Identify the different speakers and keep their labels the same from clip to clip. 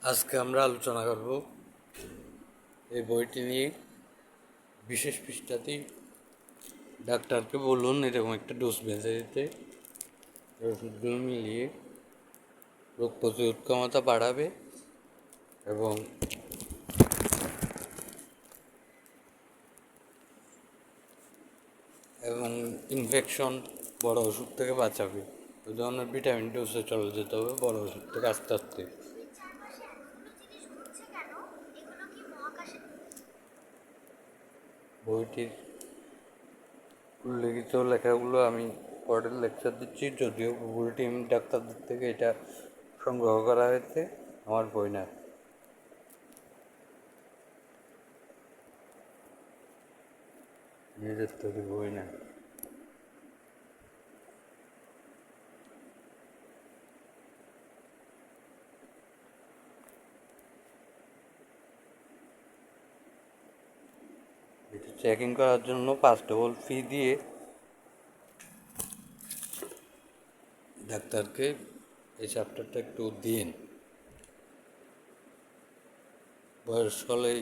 Speaker 1: আজকে আমরা আলোচনা করব এই বইটি নিয়ে। বিশেষ পৃষ্ঠাতেই ডাক্তারকে বলুন এরকম একটা ডোজ বেঁধে দিতে, ওষুধগুলো মিলিয়ে রোগ প্রতিরোধ ক্ষমতা বাড়াবে এবং এবং ইনফেকশন বড় ওষুধ থেকে বাঁচাবে। ওই ধরনের ভিটামিন ডোজে চলে যেতে হবে বড় ওষুধ থেকে আস্তে আস্তে। বইটির উল্লেখিত লেখাগুলো আমি পরের লেকচার দিচ্ছি, যদিও গুগল টিম ডাক্তারদের থেকে এটা সংগ্রহ করা হয়েছে, আমার বই না। নিজের তৈরি বই না। এটা চেকিং করার জন্য $5 ফি দিয়ে ডাক্তারকে এই চ্যাপ্টারটা একটু দিন। বয়স হলেই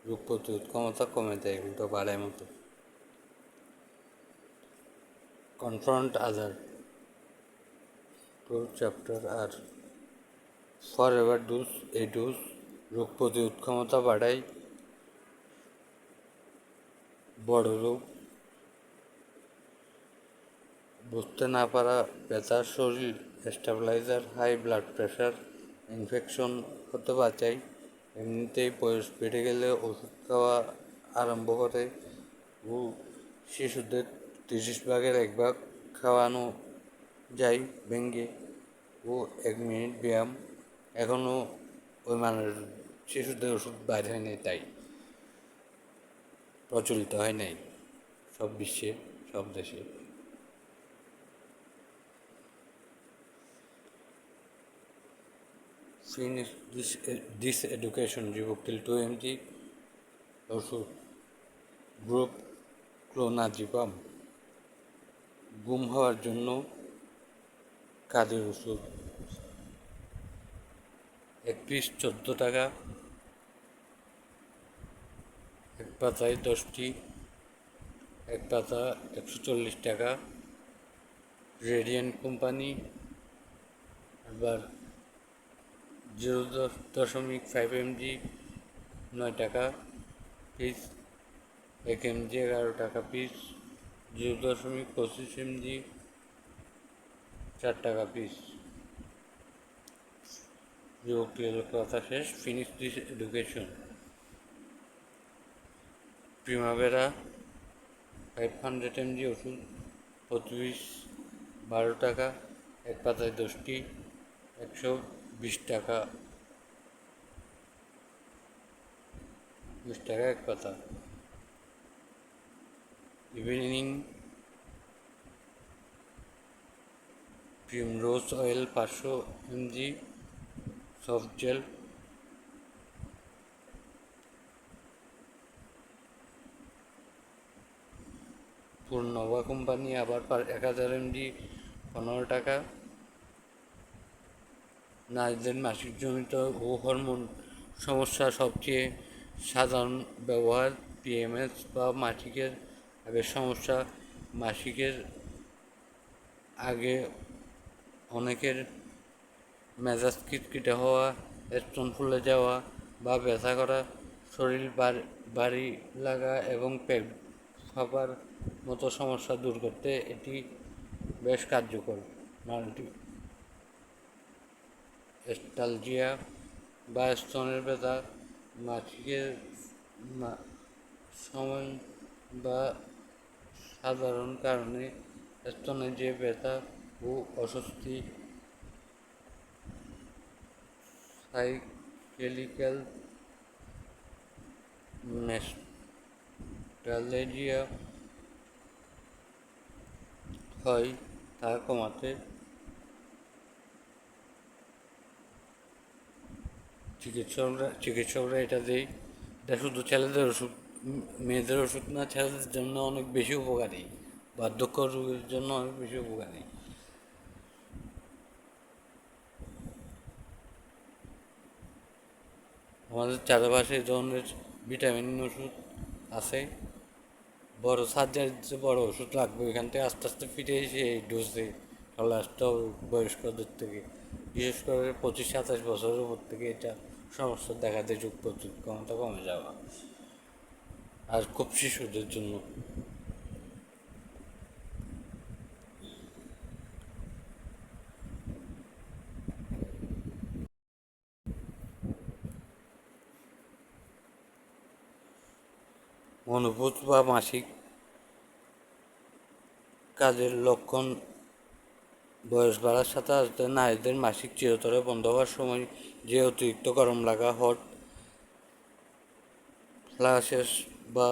Speaker 1: রোগ প্রতিরোধ ক্ষমতা কমে যায়, উল্টো বাড়ায় মতো। কনফ্রন্ট আদার চ্যাপ্টার আর ফর এভার ডোজ। এই ডোজ রোগ প্রতিরোধ ক্ষমতা বাড়ায়, বড় রোগ, বুঝতে না পারা, ব্যথা, শরীর stabiliser, high blood pressure, infection হতে বাঁচায়। এমনিতেই বয়স বেড়ে গেলে ওষুধ খাওয়া আরম্ভ করে ও শিশুদের 30 ভাগের 1 ভাগ খাওয়ানো যায় ভেঙে ও 1 মিনিট ব্যায়াম। এখনও ওই মানের শিশুদের ওষুধ বাইর হয় নাই, তাই প্রচলিত হয় নাই সব বিশ্বে, সব দেশে। Finish this education Rivotril 2 mg ওষুধ গ্রুপ ক্লোনাজিপাম। গুম হওয়ার জন্য কাজের ওষুধ 1 পিস 14 টাকা, 1 পাতায় 10টি, 1 পাতা 140 টাকা। Radiant company. এবার 0.5 mg 9 টাকা পিস, 1 mg 11 টাকা পিস, 0.25 mg 4 টাকা পিস। বিভক্তির কথা শেষ। Finish this education. Primavera 500 mg ওষুধ প্রতি পিস 12 টাকা, 1 পাতায় 10টি, 120 টাকা, 20 টাকা 1 পাতা। Evening primrose oil 500 mg soft gel. পূর্ণবা কোম্পানি আবার 1000 mg 15 টাকা। নারীদের মাসিকজনিত ও হরমোন সমস্যা সবচেয়ে সাধারণ ব্যবহার পিএমএস বা মাসিকের আগের সমস্যা। মাসিকের আগে অনেকের মেজাজ খিটখিটে হওয়া, স্তন ফুলে যাওয়া বা ব্যথা করা, শরীর ভারী লাগা এবং পেট ফাঁপার মতো সমস্যা দূর করতে এটি বেশ কার্যকর। এস্টালজিয়া বা স্তনের ব্যথা, মাসিকের সময় বা সাধারণ কারণে স্তনে যে ব্যথা ও অস্বস্তি, সাইকেলিক্যাল মেস্টালেজিয়া হয়, তা কমাতে চিকিৎসকরা এটা দেয়। এটা শুধু ছেলেদের ওষুধ, মেয়েদের ওষুধ না, ছেলেদের জন্য অনেক বেশি উপকারী, বার্ধক্য রোগের জন্য অনেক বেশি উপকারী। আমাদের চারপাশে এই ধরনের ভিটামিন ওষুধ আছে। বড় সার্জারির যে বড় ওষুধ লাগবে এখান থেকে আস্তে আস্তে ফিরে এসে এই ডোজে চলে আসতে হবে বয়স্কদের থেকে, বিশেষ করে 25-27 বছরের উপর থেকে এটা সমস্যা দেখা দেয়, রোগ প্রতিরোধ ক্ষমতা কমে যাওয়া, আর খুব শিশুদের জন্য। মনোভূত বা মাসিক কাজের লক্ষণ বয়স বাড়ার সাথে সাথে নারীদের মাসিক চিরতরে বন্ধ হওয়ার সময় যে অতিরিক্ত গরম লাগা, হট ফ্লাশেস বা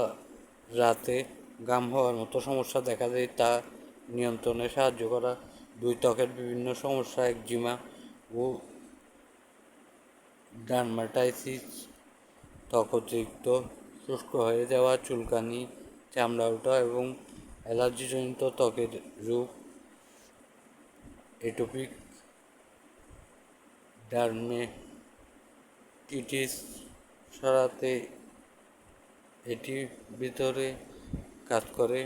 Speaker 1: রাতে ঘাম হওয়ার মতো সমস্যা দেখা দেয়, তা নিয়ন্ত্রণে সাহায্য করা। দুই, ত্বকের বিভিন্ন সমস্যা, একজিমা ও ডার্মাটাইটিস, ত্বক অতিরিক্ত শুষ্ক হয়ে যাওয়া, চুলকানি, চামড়া ওঠা এবং অ্যালার্জিজনিত ত্বকের রোগ, এটোপিক ডার্মেটিটিস সরাতে এটি ভিতরে কাজ করে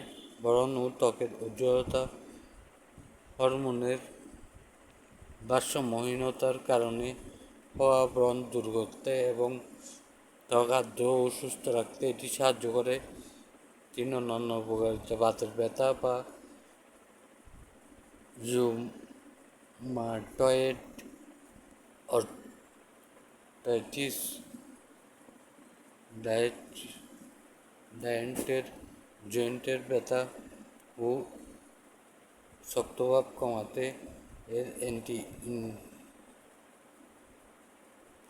Speaker 1: বরং ও ত্বকের উজ্জ্বলতা, হরমোনের ভারসাম্যহীনতার কারণে হওয়া ব্রণ দূর করতে এবং ত্বক আর্দ্র ও সুস্থ রাখতে এটি সাহায্য করে। 3, অন্যান্য উপকারিতা, বাতের ব্যথা বা রুমাটয়েড আর্থ্রাইটিস, জয়েন্টের ব্যথা ও শক্তভাব কমাতে এর অ্যান্টি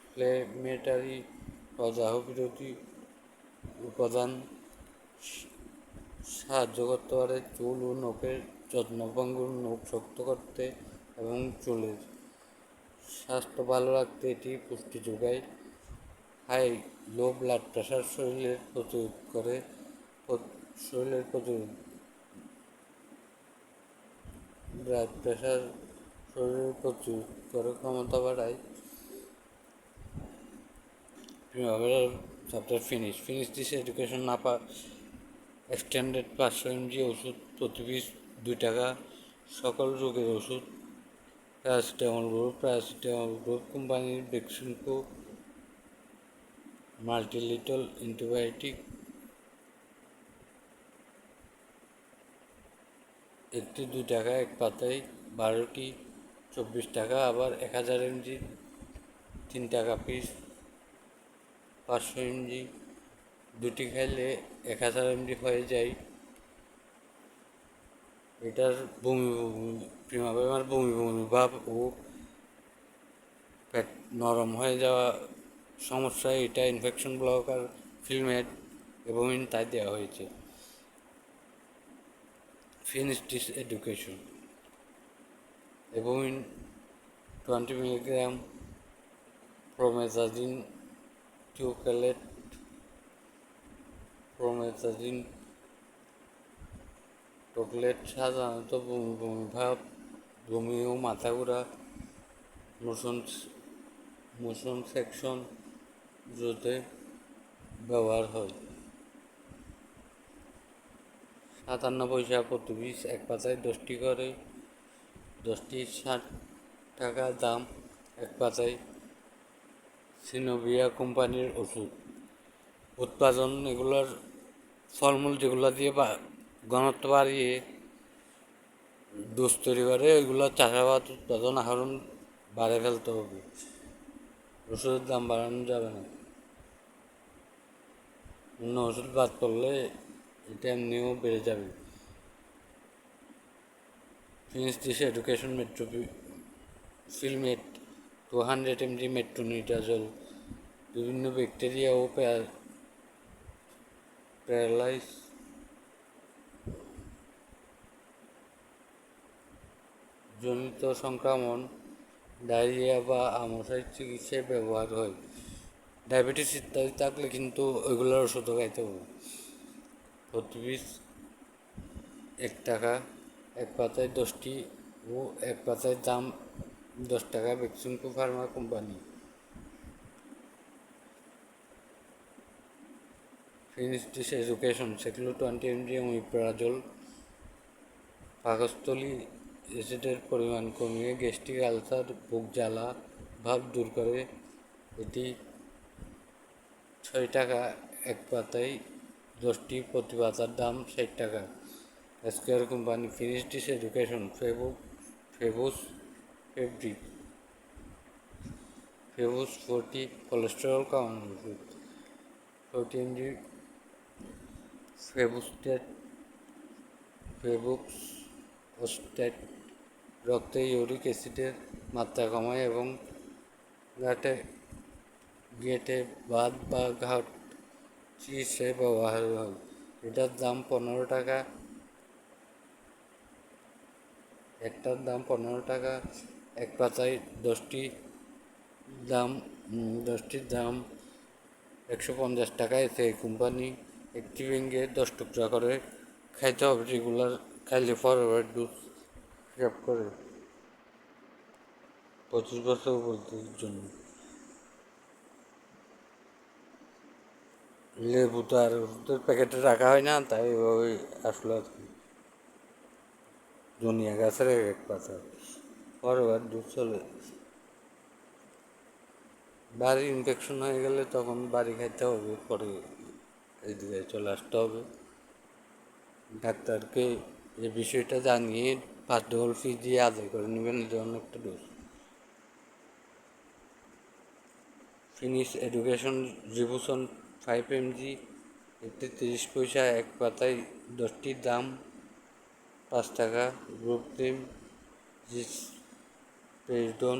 Speaker 1: ইনফ্লেমেটরি প্রদাহ বিরোধী উপাদান সাহায্য করতে পারে। চুল ও নখের যত্ন, ভঙ্গুর নখ শক্ত করতে এবং চুলের স্বাস্থ্য ভালো রাখতে এটি পুষ্টি যোগায়। লো ব্লাড প্রেশার শরীরের প্রতিরোধ ব্লাড প্রেশার শরীরের প্রতিরোধ করে ক্ষমতা বাড়ায়। Chapter finish this education Napa extended 500 mg ওষুধ, প্রতি পিস 2 টাকা। সকল রোগের ওষুধ, প্যারাসিটামল গ্রুপ কোম্পানির বেক্সিমকো মাল্টিলিটল অ্যান্টিবায়োটিক, একটি 2 টাকা, এক পাতায় 12টি 24 টাকা। আবার 1000 mg 3 টাকা পিস, 500 mg দুটি খাইলে 1000 mg হয়ে যায়। এটার বমি ভাব ও পেট নরম হয়ে যাওয়া সমস্যা, এটা ইনফেকশন ব্লকার ফিলমেট এবং তাই দেওয়া হয়েছে। ফিনিশ দিস এডুকেশন এবং 20 মিলিগ্রাম প্রোমেথাজিন টিউক্যালেট, প্রোমেথাজিন টকলেট সাধারণত বমি ভাব, বমি ও মাথা ঘোরা, মোশন সেকশন রোধে ব্যবহার হয়। 57 পয়সা প্রতি পিস, এক পাতায় 10টি করে, 10টি 60 টাকা দাম, এক পাতায়। সিনোভিয়া কোম্পানির ওষুধ উৎপাদন, এগুলোর ফলমূল যেগুলো দিয়ে ঘনত্ব বাড়িয়ে ডোজ তৈরি করে, ওইগুলো চাষাবাদ উৎপাদন আহরণ বাড়ে ফেলতে হবে, ওষুধের দাম বাড়ানো যাবে না। অন্য ওষুধ বাদ করলে এটা এমনিও বেড়ে যাবে। Finish this education Filmet 200 mg metronidazole, বিভিন্ন ব্যাকটেরিয়া ও প্যারালাইস জনিত সংক্রমণ, ডায়রিয়া বা আমাশয়ের চিকিৎসায় ব্যবহার হয়। ডায়াবেটিস ইত্যাদি থাকলে কিন্তু ওইগুলোর ওষুধও খাইতে হবে। প্রতি পিস 1 টাকা, এক পাতায় 10টি ও এক পাতায় দাম 10 টাকা। Beximco Pharma company. Finish this education সেগুলো 20 mg ওমিপ্রাজল পাকস্থলী অ্যাসিডের পরিমাণ কমিয়ে গ্যাস্ট্রিক আলসার বুক জ্বালা ভাব দূর করে। এটি 6 টাকা এক পাতায়, 10টি, প্রতি পাতার দাম 60 টাকা। Square company. Finish this education Febus ফেব্রিক ফেবুস 40 কোলেস্টেরল কমানোর ওষুধ। 40 mg ফেবুক্সস্ট্যাট রক্তে ইউরিক অ্যাসিডের মাত্রা কমায় এবং গেটে বাত বা ঘাট চিকিৎসায় ব্যবহার হয়। এটার দাম 15 টাকা। একটার দাম 15 টাকা এক পাতায়, 10টির দাম 150 টাকা। এতে কোম্পানি একটি ভেঙে 10 টুকরা করে খাইতে হবে। রেগুলার খাইলে ফরওয়ার্ড ডোজ হিসাব করে 25 বছর উপরদের জন্য। লেবু তো আর ওষুধের প্যাকেটে রাখা হয় না, তাই ওই আসলে দুনিয়া গাছের এক পাতা ফরওয়ার্ড ডোজ চলে। বাড়ি ইনফেকশন হয়ে গেলে তখন বাড়ি খাইতে হবে, পরে এদিকে চলে আসতে হবে। ডাক্তারকে এই বিষয়টা জানিয়ে 5 ডবল ফি দিয়ে আদায় করে নেবেন। এই ধরনের একটা ডোজ। ফিনিশ এডুকেশন রিভুশন 5 mg, এতে 30 পয়সা এক পাতায়, 10টির দাম 5 টাকা। গ্রুপটিম প্রেসডন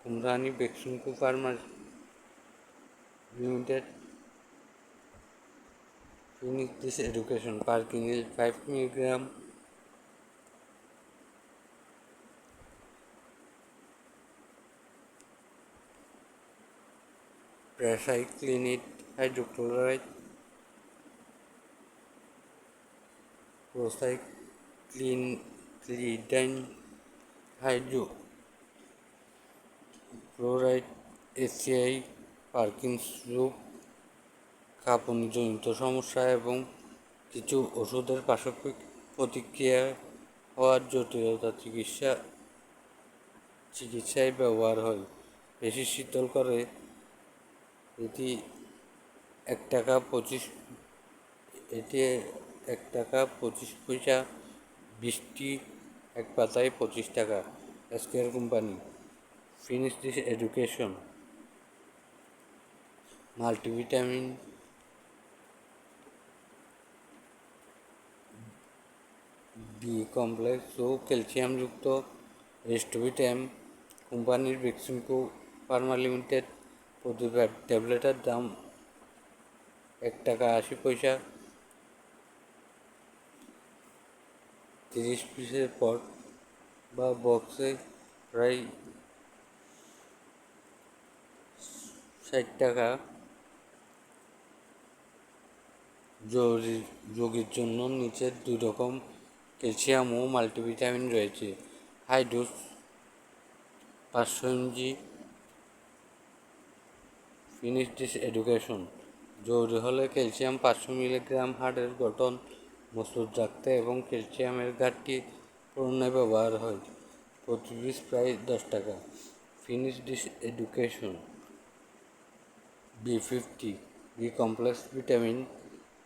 Speaker 1: company Beximco pharma limited. Finish this education Parkinil 5 mg, প্রাসাইক্লিনিড হাইড্রোক্লোরাইড, প্রোসাইক্লিডাইন হাইড্রোক্লোরাইড এসিআই পার্কিন্স রোগ, কাঁপুনিজনিত সমস্যা এবং কিছু ওষুধের পার্শ্ব প্রতিক্রিয়া হওয়ার জটিলতা চিকিৎসায় ব্যবহার হয়। বেশি শীতল করে। এটি 1 টাকা 25 পয়সা, 20টি এক পাতায়, 25 টাকা। Square company. Finish this education multivitamin B complex ও ক্যালসিয়ামযুক্ত রেস্টোভিটাম কোম্পানির বেক্সিমকো ফার্মা লিমিটেড। প্রতি ট্যাবলেটের দাম 1 টাকা 80 পয়সা। 30 পিসের পট বা বক্সে প্রায় 60 টাকা। রোগীর জন্য নিচের 2 রকম ক্যালসিয়াম ও মাল্টিভিটামিন রয়েছে। High dose 500 mg। Finish this education জরুরি হলে ক্যালসিয়াম 500 মিলিগ্রাম হাড়ের গঠন মজবুত রাখতে এবং ক্যালসিয়ামের ঘাটতি পূরণে ব্যবহার হয়। প্রতি পিস প্রায় 10 টাকা। Finish this education B50 B complex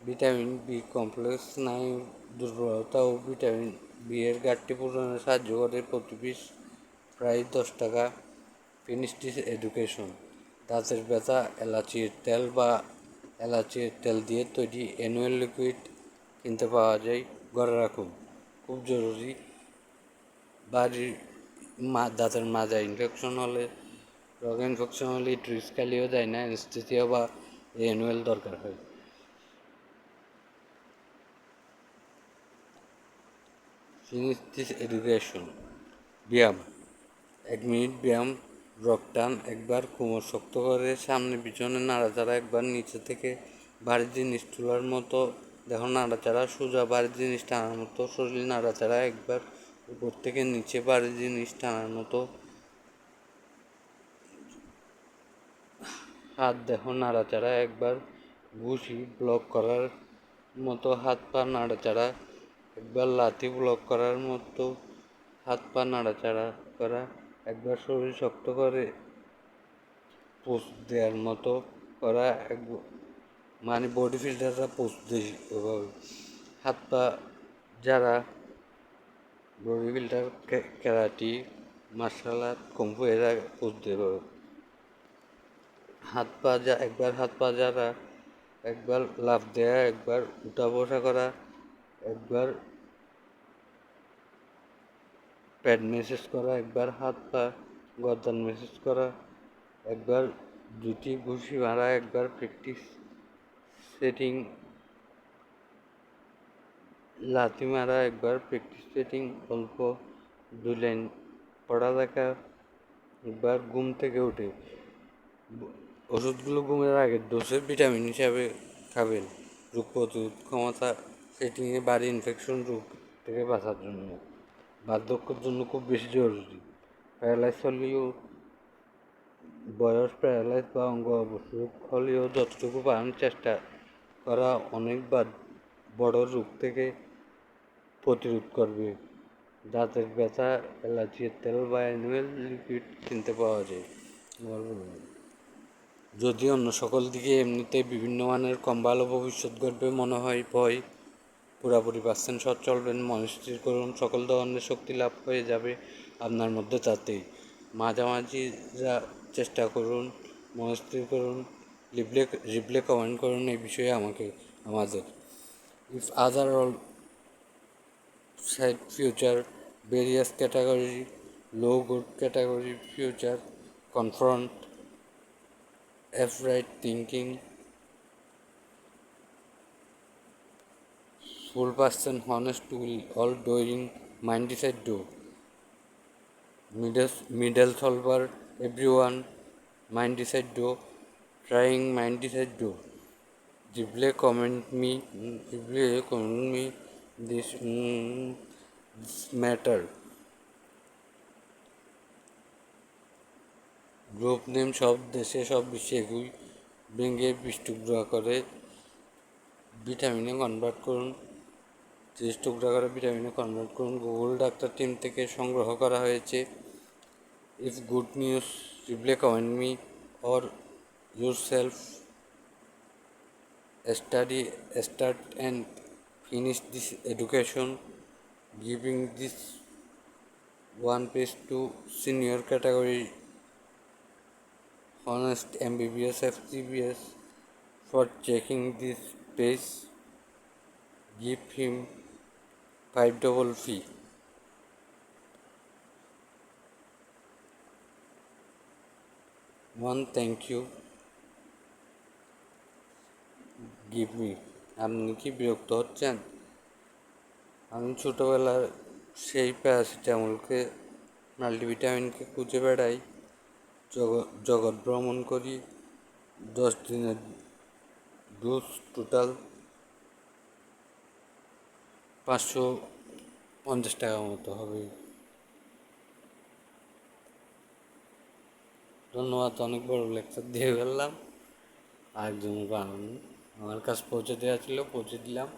Speaker 1: vitamin B complex স্নায়ু দুর্বলতা ও ভিটামিন বি এর ঘাটতি পূরণে সাহায্য করে। প্রতি পিস প্রায় 10 টাকা। ফিনিশ দিস এডুকেশন দাঁতের ব্যথা, এলাচির তেল দিয়ে তৈরি অ্যানুয়াল লিকুইড কিনতে পাওয়া যায়, ঘরে রাখুন। খুব জরুরি, বাড়ির দাঁতের মাজা ইনফেকশন হলে একটু রিস্ক খালিও যায় না, অ্যানেস্থেসিয়া বা অ্যানুয়াল দরকার হয়। ফিনিশ দিস এডুকেশন ব্যায়াম 1 মিনিট ব্যায়াম। রক টান একবার, কোমর শক্ত করে সামনে পিছনে নাড়াচাড়া একবার, নিচে থেকে ভারী জিনিস তোলার মতো দেহ নাড়াচাড়া, সোজা ভারী জিনিস টানার মতো শরীর নাড়াচাড়া একবার, উপর থেকে নিচে ভারী জিনিস টানার মতো হাত দেহ নাড়াচাড়া একবার, ঘুষি ব্লক করার মতো হাত পা নাড়াচাড়া, একবার লাথি ব্লক করার মতো হাত পা নাড়াচাড়া করা, একবার শরীর শক্ত করে পোস্ট দেওয়ার মতো করা, মানে বডি ফিল্টাররা পোস্ট দেয় ওভাবে। হাত পা যারা body filter, karate, martial art, kung fu এরা পোস্ট দেবে। একবার হাত পা যারা, একবার লাফ দেয়া, একবার উঠা বসা করা, একবার প্যাড মেসেজ করা, একবার হাত পা গর্দান মেসেজ করা, একবার দুটি ঘুষি মারা, একবার প্র্যাকটিস সেটিং লাথি মারা, একবার প্র্যাকটিস সেটিং অল্প 2 লাইন পড়ালেখা, একবার ঘুম থেকে উঠে। ওষুধগুলো ঘুমের আগের ডোজে ভিটামিন হিসাবে খাবেন, রোগ প্রতিরোধ ক্ষমতা সেটিংয়ে বাড়ি, ইনফেকশন রোগ থেকে বাঁচার জন্য, বার্ধক্যের জন্য খুব বেশি জরুরি। প্যারালাইজ হলেও, বয়স প্যারালাইজ বা অঙ্গ অবসর হলেও যতটুকু পারেন চেষ্টা করা অনেক বড় রোগ থেকে প্রতিরোধ করবে। দাঁতের ব্যথা, এলাচির তেল বা অ্যানিমেল লিকুইড কিনতে পাওয়া যায়। যদি অন্য সকল দিকে এমনিতেই বিভিন্ন মানের কম ভালো ভবিষ্যৎ ঘটবে মনে হয়, ভয় পুরাপুরি % সৎ চলবেন, মন স্থির করুন, সকল ধরনের শক্তি লাভ হয়ে যাবে আপনার মধ্যে। তাতেই মাঝামাঝি চেষ্টা করুন, মন স্থির করুন, রিপ্লে কমেন্ট করুন এই বিষয়ে আমাদের। If other all side future, various category, low good category future, confront, right thinking, full person, honest will, all doing, mind decide do, middle solver, everyone, mind decide do, trying, mind decide do. Deeply comment me this matter. Group name সব দেশে সব বিশ্বে একই, ভেঙে 20 টুকরা করে ভিটামিনে convert করুন, 30 টুকরা করে ভিটামিনে কনভার্ট করুন। গুগল ডাক্তার টিম থেকে সংগ্রহ করা হয়েছে। If good news, replay comment me or your self start and finish this education, giving this one page to senior category honest MBBS FCBS for checking this page. Give him 5 double fee. One thank you. Give me. আপনি কি বিরক্ত হচ্ছেন? আমি ছোটোবেলার সেই প্যারাসিটামলকে, মাল্টিভিটামিনকে খুঁজে বেড়াই, জগৎ ভ্রমণ করি। 10 দিনের ডোজ টোটাল 550 টাকা মতো হবে। ধন্যবাদ, অনেক বড় লেকচার দিয়ে ফেললাম। আরেকজনের বানানো আমার কাছে পৌঁছে দেওয়া ছিল, পৌঁছে দিলাম।